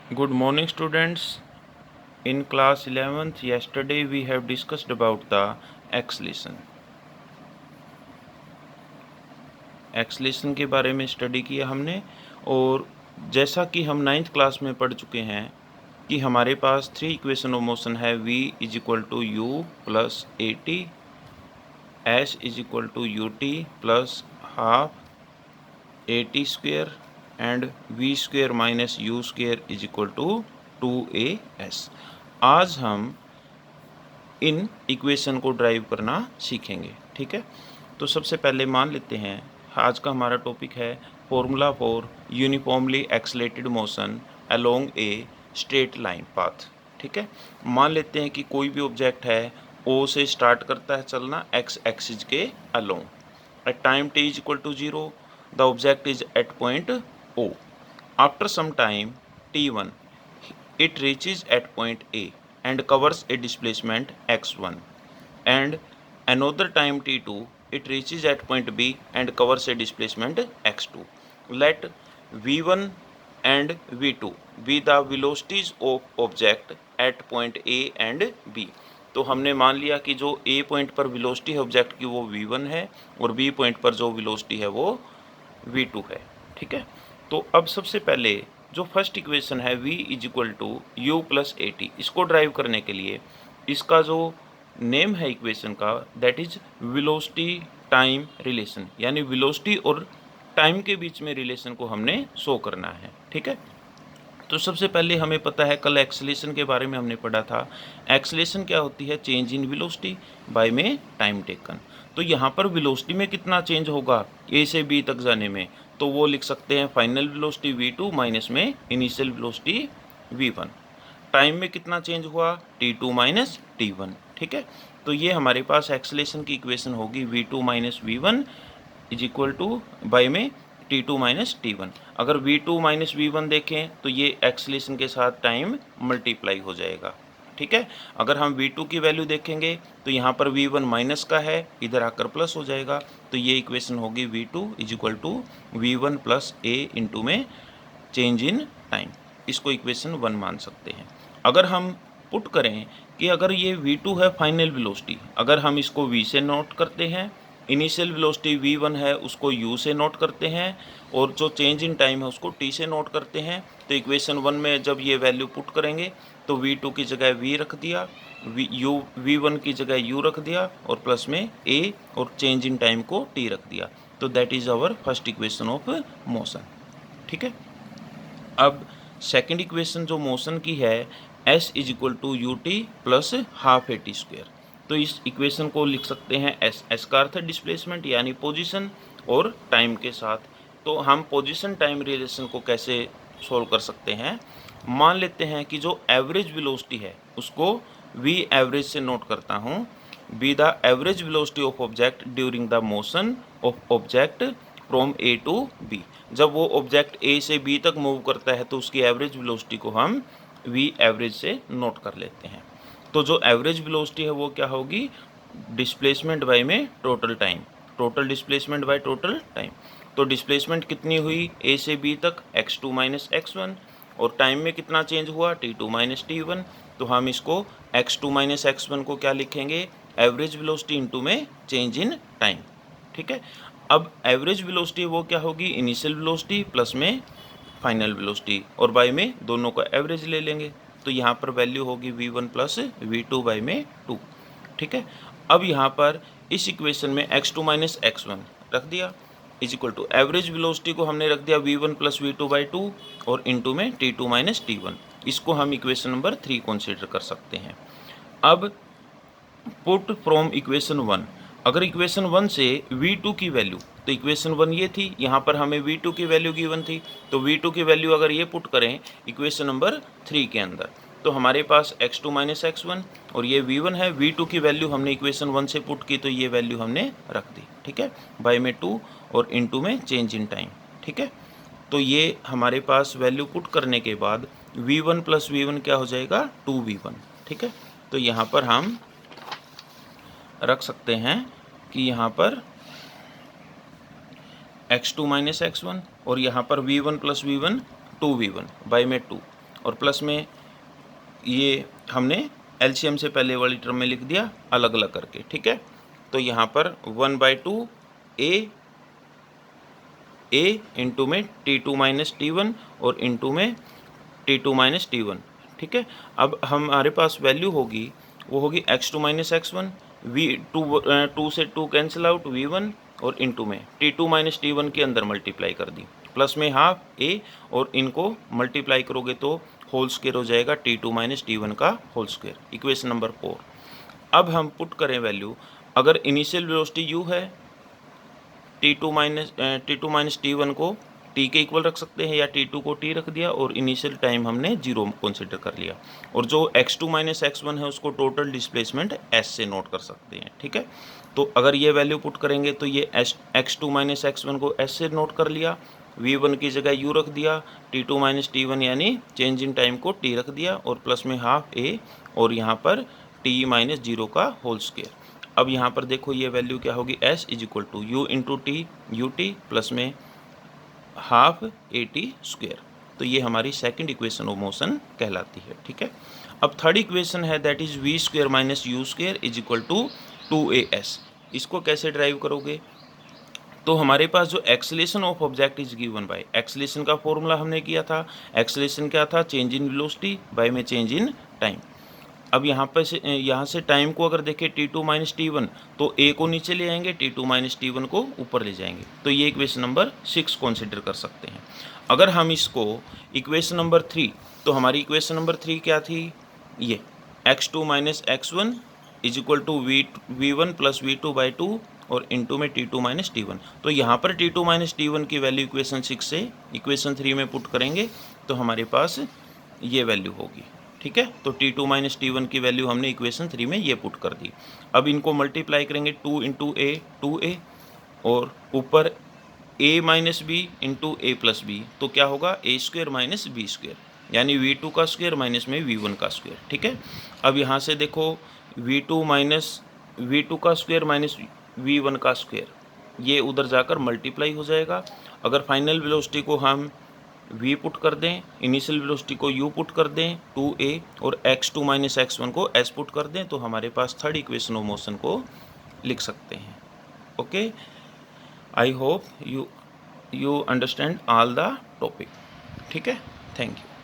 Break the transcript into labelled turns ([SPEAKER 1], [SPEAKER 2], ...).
[SPEAKER 1] Good morning, students. In class 11th, yesterday we have discussed about the acceleration. Acceleration के बारे में study किया हमने, और जैसा कि हम 9th क्लास में पढ़ चुके हैं कि हमारे पास 3 इक्वेशन ऑफ मोशन है। v is equal to u plus a t, s is equal to u t plus half a t square and v square minus u square is equal to 2as। आज हम in equation को drive करना सीखेंगे, ठीक है। तो सबसे पहले मान लेते हैं आज का हमारा टॉपिक है formula for uniformly accelerated motion along a straight line path, ठीक है। मान लेते हैं कि कोई भी ऑब्जेक्ट है ओ से स्टार्ट करता है चलना एक्स एक्सिस के along. At time t is equal to 0 the object is at point O. After some time t1 it reaches at point A and covers a displacement x1, and another time t2 it reaches at point B and covers a displacement x2. Let v1 and v2 be the velocities of object at point A and B. तो हमने मान लिया कि जो A point पर velocity है object की वो v1 है और B पॉइंट पर जो वेलोसिटी है वो v2 है, ठीक है। तो अब सबसे पहले जो फर्स्ट इक्वेशन है v is equal to u plus a t, इसको ड्राइव करने के लिए इसका जो नेम है इक्वेशन का that is velocity time relation, यानी वेलोसिटी और टाइम के बीच में रिलेशन को हमने शो करना है, ठीक है। तो सबसे पहले हमें पता है कल एक्सेलेरेशन के बारे में हमने पढ़ा था। एक्सेलेरेशन क्या होती है? चेंज इन वेलोसिटी बाय में टाइम टेकन। तो यहाँ पर वेलोसिटी में कितना चेंज होगा ए से बी तक जाने में, तो वो लिख सकते हैं फाइनल वेलोसिटी v2 माइनस में इनिशियल वेलोसिटी v1। टाइम में कितना चेंज हुआ t2 माइनस t1, ठीक है। तो ये हमारे पास एक्सेलेरेशन की इक्वेशन होगी v2 minus v1 is equal to by में t2 माइनस t1। अगर v2 माइनस v1 देखें तो ये एक्सेलेरेशन के साथ टाइम मल्टीप्लाई हो जाएगा, ठीक है। अगर हम v2 की वैल्यू देखेंगे तो यहाँ पर v1 माइनस का है, इधर आकर प्लस हो जाएगा। तो ये इक्वेशन होगी v2 is equal to v1 plus a into में चेंज इन टाइम। इसको इक्वेशन 1 मान सकते हैं। अगर हम पुट करें कि अगर ये v2 है फाइनल वेलोसिटी, अगर हम इसको v से नोट करते हैं, इनिशियल वेलोसिटी v1 है उसको u से नोट करते हैं, और जो चेंज इन टाइम है उसको t से नोट करते हैं, तो इक्वेशन 1 में जब ये वैल्यू पुट करेंगे तो v2 की जगह v रख दिया, v1 की जगह u रख दिया और प्लस में a और चेंज इन टाइम को t रख दिया। तो that is our first equation of motion, ठीक है। अब सेकेंड इक्वेशन जो मोशन की है s is equal to u t plus half a t square. तो इस इक्वेशन को लिख सकते हैं s का अर्थ है डिस्प्लेसमेंट यानी पोजीशन और टाइम के साथ। तो हम पोजीशन टाइम रिलेशन को कैसे सोल्व कर सकते हैं? मान लेते हैं कि जो एवरेज वेलोसिटी है उसको v एवरेज से नोट करता हूँ, B the average velocity of object during the motion of object from A to B. जब वो ऑब्जेक्ट ए से बी तक मूव करता है तो उसकी एवरेज वेलोसिटी को हम वी एवरेज से नोट कर लेते हैं। तो जो एवरेज वेलोसिटी है वो क्या होगी? डिस्प्लेसमेंट बाय में total time, total displacement by total time. तो डिस्प्लेसमेंट कितनी हुई ए से बी तक x2 माइनस x1, और टाइम में कितना चेंज हुआ t2 माइनस t1। तो हम इसको x2 माइनस x1 को क्या लिखेंगे? एवरेज वेलोसिटी इंटू में चेंज इन टाइम, ठीक है। अब एवरेज वेलोसिटी वो क्या होगी? इनिशियल वेलोसिटी प्लस में फाइनल वेलोसिटी, और बाय में दोनों का एवरेज ले लेंगे। तो यहाँ पर वैल्यू होगी v1 प्लस v2 बाय में 2, ठीक है। अब यहाँ पर इस इक्वेशन में x2 माइनस x1 रख दिया is equal to average velocity को हमने रख दिया v1 प्लस v2 बाई 2 और इंटू में t2 माइनस t1। इसको हम इक्वेशन नंबर 3 कंसीडर कर सकते हैं। अब पुट फ्रॉम इक्वेशन 1, अगर इक्वेशन 1 से v2 की वैल्यू, तो इक्वेशन 1 ये थी, यहाँ पर हमें v2 की वैल्यू गिवन थी, तो v2 की वैल्यू अगर ये पुट करें इक्वेशन नंबर 3 के अंदर तो हमारे पास x2 माइनस x1 और ये v1 है। v2 की वैल्यू हमने इक्वेशन 1 से पुट की तो ये वैल्यू हमने रख दी, ठीक है, बाय में 2 और इंटू में चेंज इन टाइम, ठीक है। तो ये हमारे पास वैल्यू पुट करने के बाद v1 प्लस v1 क्या हो जाएगा? 2v1, ठीक है। तो यहाँ पर हम रख सकते हैं कि यहाँ पर x2 माइनस x1 और यहाँ पर v1 plus v1 2v1 by में 2, और प्लस में ये हमने एलसीएम से पहले वाली टर्म में लिख दिया अलग अलग करके, ठीक है। तो यहाँ पर 1/2 ए इंटू में T2 माइनस T1 और इंटू में T2 माइनस T1, ठीक है। अब हमारे पास वैल्यू होगी, वो होगी x2 माइनस x1, टू से 2 कैंसिल आउट, v1 और इंटू में T2 माइनस T1 के अंदर मल्टीप्लाई कर दी, प्लस में हाफ a और इनको मल्टीप्लाई करोगे तो होल स्क्वायर हो जाएगा T2 माइनस T1 का होल स्क्वायर, इक्वेशन नंबर 4। अब हम पुट करें वैल्यू, अगर इनिशियल वेलोसिटी u है, T2 माइनस T1 को t के इक्वल रख सकते हैं या T2 को t रख दिया और इनिशियल टाइम हमने 0 कंसीडर कर लिया, और जो x2 माइनस x1 है उसको टोटल डिस्प्लेसमेंट s से नोट कर सकते हैं, ठीक है। तो अगर ये वैल्यू पुट करेंगे तो ये x2 माइनस x1 को s से नोट कर लिया, v1 की जगह u रख दिया, T2 माइनस T1 यानी चेंज इन टाइम को t रख दिया और प्लस में हाफ a और यहाँ पर t माइनस 0 का होल स्क्वायर। अब यहाँ पर देखो ये वैल्यू क्या होगी, s is equal to u into t u t plus में हाफ ए टी स्क्वायर। तो ये हमारी सेकंड इक्वेशन ऑफ मोशन कहलाती है, ठीक है। अब थर्ड इक्वेशन है that is v square minus u square is equal to 2as। इसको कैसे ड्राइव करोगे, तो हमारे पास जो acceleration of object is given by, acceleration का फॉर्मूला हमने किया था, एक्सेलेरेशन क्या था, चेंज इन वेलोसिटी बाय में चेंज इन टाइम। अब यहाँ से टाइम को अगर देखें T2 माइनस T1 तो a को नीचे ले आएंगे, T2 माइनस T1 को ऊपर ले जाएंगे, तो ये इक्वेशन नंबर 6 कंसीडर कर सकते हैं। अगर हम इसको इक्वेशन नंबर 3, तो हमारी इक्वेशन नंबर 3 क्या थी, ये x2 माइनस x1 is equal to v1 plus v2 by 2 और इंटू में T2 माइनस T1। तो यहाँ पर T2 माइनस T1 की वैल्यू इक्वेशन 6 से इक्वेशन 3 में पुट करेंगे तो हमारे पास ये वैल्यू होगी, ठीक है। तो T2 माइनस T1 की वैल्यू हमने इक्वेशन 3 में ये पुट कर दी। अब इनको मल्टीप्लाई करेंगे 2 इंटू ए 2a और ऊपर a minus B into A plus B, तो क्या होगा a square minus B square, यानी v2 का स्क्वायर माइनस में v1 का स्क्वायर, ठीक है। अब यहाँ से देखो v2 का स्क्वायर माइनस v1 का स्क्वायर, ये उधर जाकर मल्टीप्लाई हो जाएगा। अगर फाइनल वेलोसिटी को हम v पुट कर दें, इनिशियल वेलोसिटी को u पुट कर दें 2a और x2 माइनस x1 को s पुट कर दें, तो हमारे पास थर्ड इक्वेशन ऑफ मोशन को लिख सकते हैं। Okay, I hope you understand all the topic, ठीक है। Thank you.